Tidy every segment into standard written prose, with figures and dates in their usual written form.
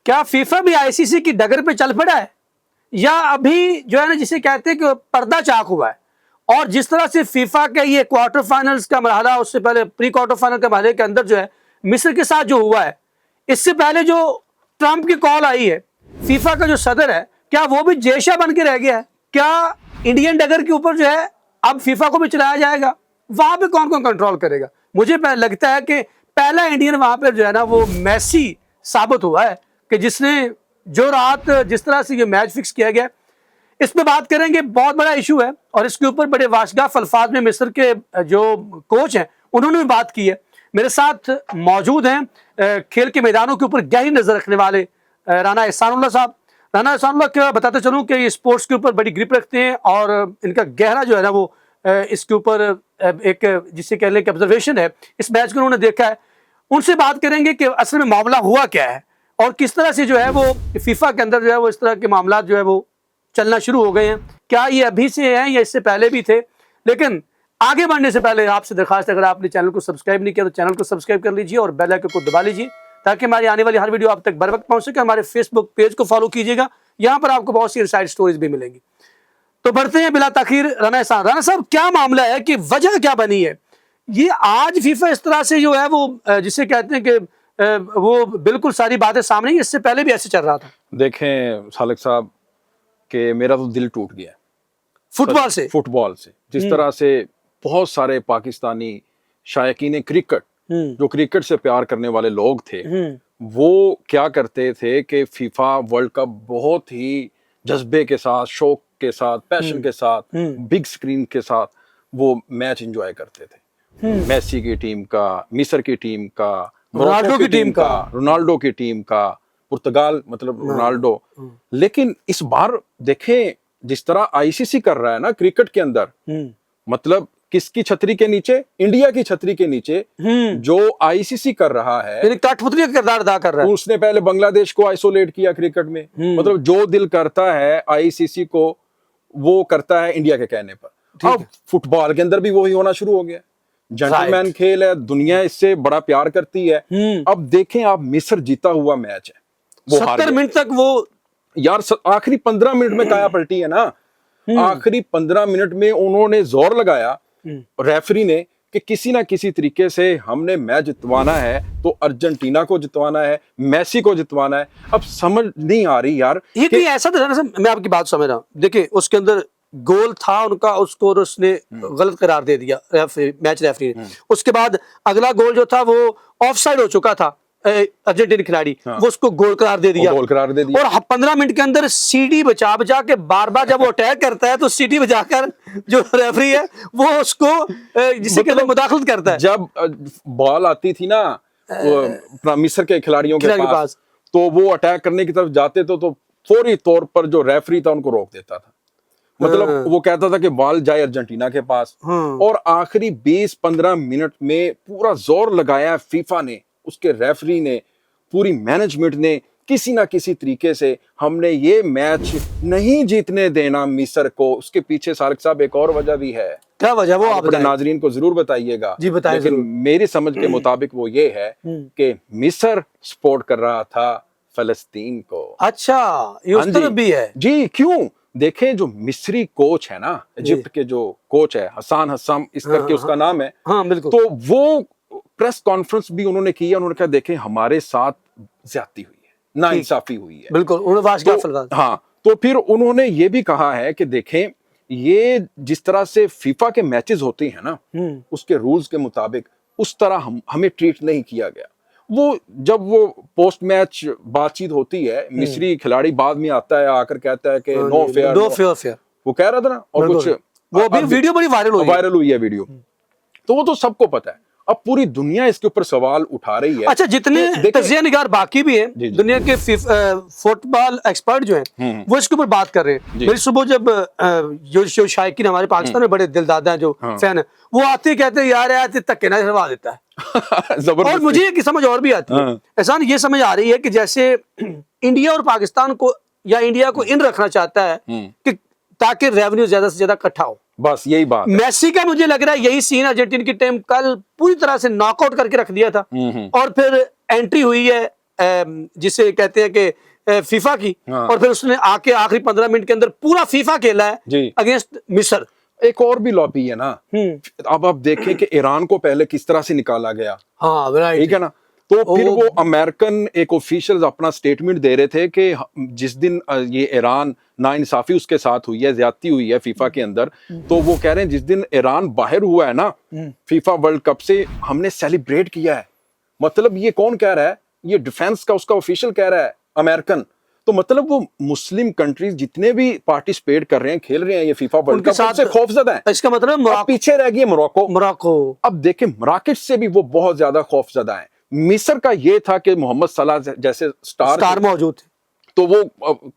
क्या फीफा भी आईसीसी की डगर पे चल पड़ा है, या अभी जो है ना जिसे कहते हैं कि पर्दा चाक हुआ है? और जिस तरह से फीफा के ये क्वार्टर फाइनल्स का मरहला, उससे पहले प्री क्वार्टर फाइनल के मरहले के अंदर जो है मिस्र के साथ जो हुआ है, इससे पहले जो ट्रंप की कॉल आई है, फीफा का जो सदर है, क्या वो भी जेशा बन के रह गया है? क्या इंडियन डगर के ऊपर जो है अब फीफा को भी चलाया जाएगा? वहां पे कौन कौन कंट्रोल करेगा? मुझे लगता है कि पहला इंडियन वहां पर जो है ना वो मेसी साबित हुआ है कि जिसने जो रात जिस तरह से ये मैच फिक्स किया गया, इस पे बात करेंगे। बहुत बड़ा इशू है और इसके ऊपर बड़े वाशगाफ अल्फाज में मिस्र के जो कोच हैं उन्होंने भी बात की है। मेरे साथ मौजूद हैं खेल के मैदानों के ऊपर गहरी नजर रखने वाले राना एहसानुल्लाह साहब। राना एहसानुल्लाह क्या बताते चलूं कि ये स्पोर्ट्स के ऊपर बड़ी ग्रिप रखते हैं और इनका गहरा जो है ना वो इसके ऊपर एक जिसे कह लें कि ऑब्जर्वेशन है। इस मैच को उन्होंने देखा है, उनसे बात करेंगे कि असल में मामला हुआ क्या है और किस तरह से जो है वो फीफा के अंदर जो है वो इस तरह के मामला जो है वो चलना शुरू हो गए हैं। क्या ये अभी से हैं या इससे पहले भी थे? लेकिन आगे बढ़ने से पहले आपसे दरखास्त है, अगर आपने चैनल को सब्सक्राइब नहीं किया तो चैनल को सब्सक्राइब कर लीजिए और बेल आइकन को दबा लीजिए ताकि हमारी आने वाली हर वीडियो आप तक बर वक्त पहुंच सके। हमारे फेसबुक पेज को फॉलो कीजिएगा, यहाँ पर आपको बहुत सी इनसाइड स्टोरीज भी मिलेंगी। तो बढ़ते हैं बिला ताखीर राना साहब। राना साहब, क्या मामला है कि वजह क्या बनी है ये आज फीफा इस तरह से जो है वो जिसे कहते हैं कि वो बिल्कुल सारी बातें सामने, इससे पहले भी ऐसे चल रहा था? देखें सालिक साहब कि मेरा तो दिल टूट गया फुटबॉल से जिस तरह से बहुत सारे पाकिस्तानी शायकीन क्रिकेट जो क्रिकेट से प्यार करने वाले लोग थे वो क्या करते थे कि फीफा वर्ल्ड कप बहुत ही जज्बे के साथ, शौक के साथ, पैशन के साथ, बिग स्क्रीन के साथ वो मैच एंजॉय करते थे। मेसी की टीम का, मिस्र की टीम का, रोनाल्डो की टीम का, रोनाल्डो की टीम का, पुर्तगाल मतलब रोनाल्डो। लेकिन इस बार देखें जिस तरह आईसीसी कर रहा है ना क्रिकेट के अंदर, मतलब किसकी छतरी के नीचे? इंडिया की छतरी के नीचे जो आईसीसी कर रहा है, कठपुतली का किरदार अदा कर रहा है। उसने पहले बांग्लादेश को आइसोलेट किया क्रिकेट में। मतलब जो दिल करता है आईसीसी को वो करता है इंडिया के कहने पर। अब फुटबॉल के अंदर भी वही होना शुरू हो गया। जेंटलमैन खेल है, दुनिया इससे बड़ा प्यार करती है। अब देखें आप, मिस्र जीता हुआ मैच है, वो 70 मिनट तक वो यार आखिरी 15 मिनट में काया पलटी है ना। आखिरी 15 मिनट में उन्होंने जोर लगाया रेफरी ने कि किसी ना किसी तरीके से हमने मैच जितवाना है, तो अर्जेंटीना को जितवाना है, मेसी को जितवाना है। अब समझ नहीं आ रही यार ये कि ऐसा था ना, मैं आपकी बात समझ रहा हूँ। देखिए उसके अंदर गोल था उनका, उसको उसने गलत करार दे दिया मैच रेफरी ने। उसके बाद अगला गोल जो था वो ऑफसाइड हो चुका था, अर्जेंटीना खिलाड़ी वो उसको गोल करार दे दिया। और 15 मिनट के अंदर सीटी बचा बचा के बार बार जब वो अटैक करता है तो सीटी बजाकर जो रेफरी है वो उसको जिसे कहते हैं मुदाखलत करता है। जब बॉल आती थी ना मिस्र के खिलाड़ियों के पास तो वो अटैक करने की तरफ जाते तो फौरी तौर पर जो रेफरी था उनको रोक देता था। मतलब वो कहता था कि बॉल जाए अर्जेंटीना के पास। और आखिरी 20-15 मिनट में पूरा जोर लगाया फीफा ने, उसके रेफरी ने, पूरी मैनेजमेंट ने, किसी ना किसी तरीके से हमने ये मैच नहीं जीतने देना मिस्र को। उसके पीछे सारिक साहब एक और वजह भी है। क्या वजह? वो आप नाजरीन को जरूर बताइएगा। जी बताएं। लेकिन मेरी समझ के मुताबिक वो ये है कि मिस्र सपोर्ट कर रहा था फलस्तीन को। अच्छा, ये उस तरफ भी है जी। क्यों? देखें जो मिस्री कोच है ना, इजिप्ट के जो कोच है हसान हसम इस करके उसका नाम है। हाँ बिल्कुल। तो वो प्रेस कॉन्फ्रेंस भी उन्होंने की है। उन्होंने कहा देखें हमारे साथ ज्यादती हुई है, नाइंसाफी हुई है। बिल्कुल। हाँ, तो फिर उन्होंने ये भी कहा है कि देखें ये जिस तरह से फीफा के मैचेस होते हैं ना उसके रूल्स के मुताबिक उस तरह हमें ट्रीट नहीं किया गया। वो जब वो पोस्ट मैच बातचीत होती है, मिस्री खिलाड़ी बाद में आता है, आकर कहता है कि नो फेयर वो कह रहा था ना। और कुछ वो भी वीडियो बड़ी वायरल हुई है वीडियो। तो वो तो सबको पता है। अब पूरी दुनिया इसके ऊपर सवाल उठा रही है। अच्छा, जितने तज्जिया निगार बाकी भी हैं दुनिया के फुटबॉल एक्सपर्ट जो हैं वो इसके ऊपर बात कर रहे हैं। मेरी सुबह जब जो शायकीन हमारे पाकिस्तान में बड़े दिलदादा हैं जो फैन है वो आते कहते हैं यार धक्के ना करवा देता है। और मुझे एक समझ और भी आती है एहसान, ये समझ आ रही है कि जैसे इंडिया और पाकिस्तान को या इंडिया को इन रखना चाहता है कि ताकि रेवेन्यू ज्यादा से ज्यादा इकट्ठा हो। बस यही बात है। मेसी का मुझे लग रहा है यही सीन अर्जेंटीना की टीम कल पूरी तरह से नॉकआउट करके रख दिया था और फिर एंट्री हुई है जिसे कहते हैं कि फीफा की, हाँ। और फिर उसने आके आखिरी 15 मिनट के अंदर पूरा फीफा खेला है जी। अगेंस्ट मिस्र। एक और भी लॉबी है ना, अब आप देखें कि ईरान को पहले किस तरह से निकाला गया, हाँ राइट, ठीक है ना। तो फिर वो अमेरिकन एक ऑफिशियल्स अपना स्टेटमेंट दे रहे थे कि जिस दिन ये ईरान नाइंसाफी उसके साथ हुई है, ज्यादती हुई है फीफा के अंदर, तो वो कह रहे हैं जिस दिन ईरान बाहर हुआ है ना फीफा वर्ल्ड कप से, हमने सेलिब्रेट किया है। मतलब ये कौन कह रहा है? ये डिफेंस का उसका ऑफिशियल कह रहा है, अमेरिकन। तो मतलब वो मुस्लिम कंट्रीज जितने भी पार्टिसिपेट कर रहे हैं, खेल रहे हैं ये फीफा वर्ल्ड कप, उससे खौफजदा है। इसका मतलब अब पीछे रह गई मोरक्को। अब देखें मराकश से भी वो बहुत ज्यादा खौफजदा है। मिस्र का ये था कि मोहम्मद सलाह जैसे स्टार मौजूद थे, तो वो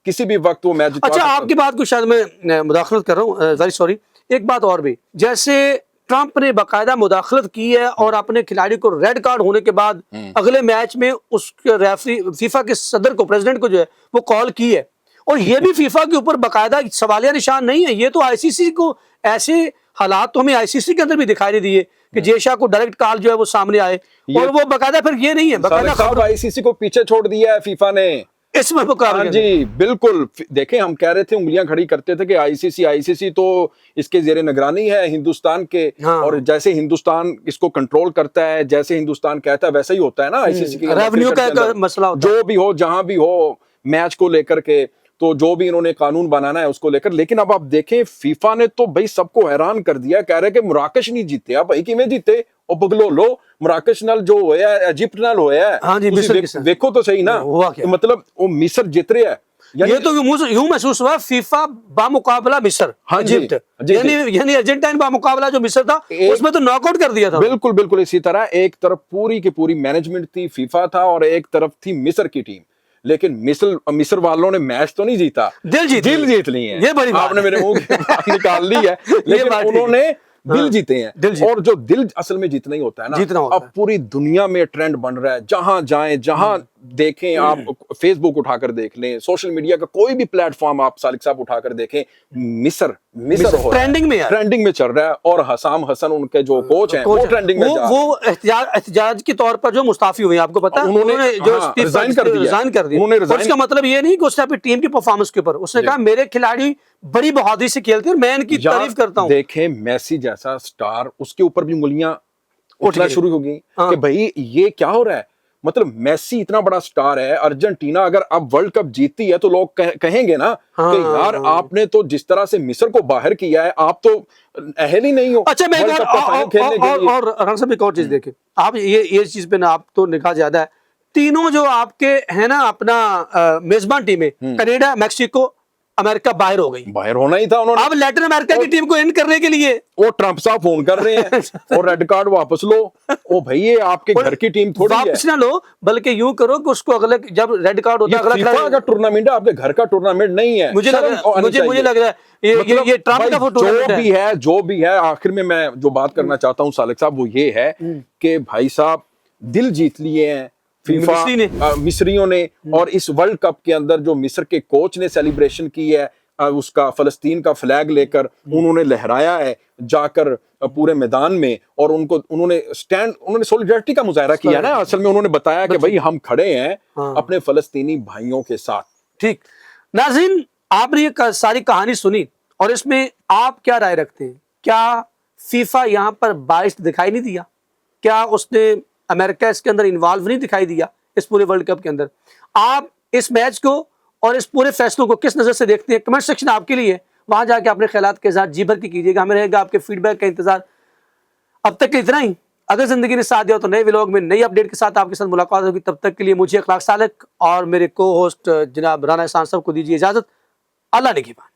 किसी भी वक्त वो मैच। अच्छा, आपकी बात को शायद मैं मुदाखलत कर रहा हूँ, वेरी सॉरी। एक बात और भी, जैसे ट्रंप ने बाकायदा मुदाखलत की है और अपने खिलाड़ी को रेड कार्ड होने के बाद अगले मैच में उसके रेफरी फीफा के सदर को, प्रेसिडेंट को जो है वो कॉल की है, और ये भी फीफा के ऊपर बाकायदा सवालिया निशान नहीं है। ये तो आईसीसी को, ऐसे हालात तो हमें आईसीसी के अंदर भी दिखाई नहीं दिए कि जेशा को डायरेक्ट कॉल जो है वो सामने आए, और वो बाकायदा फिर ये नहीं है, बाकायदा खबर आईसीसी को पीछे छोड़ दिया है फीफा ने इसमें। हाँ जी बिल्कुल। देखें, हम कह रहे थे, उंगलियां खड़ी करते थे कि आईसीसी तो इसके जेरे निगरानी है हिंदुस्तान के, हाँ। और जैसे हिंदुस्तान इसको कंट्रोल करता है, जैसे हिंदुस्तान कहता है वैसा ही होता है ना आईसीसी के रेवेन्यू का मसला होता है, जो भी हो जहां भी हो मैच को लेकर के, तो जो भी इन्होंने कानून बनाना है उसको लेकर। लेकिन अब आप देखें फीफा ने तो भाई सबको हैरान कर दिया, कह रहे कि मराकश नहीं जीते। अब भाई किमें जीते? और बगलो लो मराकश नाल जो होया, इजिप्ट नाल होया, हाँ जी, देखो तो सही ना, तो मतलब वो मिस्र जीत रहे हैं। ये तो यूं महसूस हुआ फीफा बामुकाबला मिस्र, हाँ इजिप्ट, यानी अर्जेंटाइन बामुकाबला जो मिस्र था उसमें तो नॉकआउट कर दिया था। बिल्कुल बिल्कुल इसी तरह एक तरफ पूरी की पूरी मैनेजमेंट थी, फीफा था, और एक तरफ थी मिस्र की टीम। लेकिन मिस्र वालों ने मैच तो नहीं जीता, दिल जीत ली है। ये बड़ी आपने मेरे मुंह की बात निकाल ली है, लेकिन उन्होंने दिल जीते हैं। और जो दिल असल में जीतना ही होता है ना, अब पूरी दुनिया में ट्रेंड बन रहा है, जहां जाएं जहां देखें, आप फेसबुक उठाकर देख लें, सोशल मीडिया का कोई भी प्लेटफॉर्म आप सालिक साहब उठाकर देखें, मिस्र ट्रेंडिंग में चल रहा है। और हसाम हसन उनके जो कोच हैं वो ट्रेंडिंग में वो एहतिजाज के तौर पर जो मुस्ताफी हुए, आपको पता है, उन्होंने जो रिजाइन कर दिया। उसका मतलब ये नहीं कि उसने अपनी टीम की परफॉर्मेंस के ऊपर, उसने कहा मेरे खिलाड़ी बड़ी बहादुरी से खेलते हैं और मैं इनकी तारीफ करता हूं। देखें मेसी जैसा स्टार, उसके ऊपर भी उंगलियां उठना शुरू हो गई कि भाई ये क्या हो रहा है। मतलब मेसी इतना बड़ा स्टार है, अर्जेंटीना अगर अब वर्ल्ड कप जीतती है तो लोग कहेंगे ना कि यार आपने तो जिस तरह से मिस्र को बाहर किया है, आप तो अहल ही नहीं हो। अच्छा, मैं और एक और चीज देखें आप, ये चीज पे ना आप तो निगाह ज्यादा है, तीनों जो आपके है ना अपना मेजबान टीमें, कनाडा, मैक्सिको, अमेरिका बाहर हो गई। बाहर होना ही था उन्होंने। अब लैटिन अमेरिका की टीम को एंड करने के लिए वो ट्रंप साहब फोन कर रहे हैं और रेड कार्ड वापस लो। ओ भाई ये आपके घर की टीम थोड़ी है, वापस ना लो, बल्कि यूं करो कि उसको अगले, जब रेड कार्ड होता है अगला फीफा का टूर्नामेंट है, आपके घर का टूर्नामेंट नहीं है। मुझे लग रहा है ये ट्रंप का टूर्नामेंट जो भी है। आखिर में मैं जो बात करना चाहता हूँ सालिक साहब, वो ये है कि भाई साहब दिल जीत लिए हैं फीफा मिस्रियों ने, और इस वर्ल्ड कप के अंदर जो मिस्र के कोच ने सेलिब्रेशन की है, उसका फलस्तीन का फ्लैग लेकर उन्होंने लहराया है जाकर पूरे मैदान में, और उन्होंने सॉलिडेरिटी का मुजाहरा किया ना। असल में उन्होंने बताया कि भाई हम खड़े हैं अपने फलस्तीनी भाइयों के साथ। ठीक नाज़रीन, आपने ये सारी कहानी सुनी और इसमें आप क्या राय रखते हैं? क्या फीफा यहाँ पर बाइस्ड दिखाई नहीं दिया? क्या उसने अमेरिका इसके अंदर इन्वॉल्व नहीं दिखाई दिया इस पूरे वर्ल्ड कप के अंदर? आप इस मैच को और इस पूरे फैसलों को किस नजर से देखते हैं? कमेंट सेक्शन आपके लिए, वहां जाके अपने ख्यालात के साथ जी भर के कीजिएगा। हमें रहेगा आपके फीडबैक का इंतजार। अब तक के इतना ही। अगर जिंदगी ने साथ दिया तो नए व्लॉग में नई अपडेट के साथ आपके साथ मुलाकात होगी। तब तक के लिए मुझे अखलाक सालिक और मेरे को होस्ट जनाब राना एहसान साहब को दीजिए इजाजत। अल्लाह निगहबान।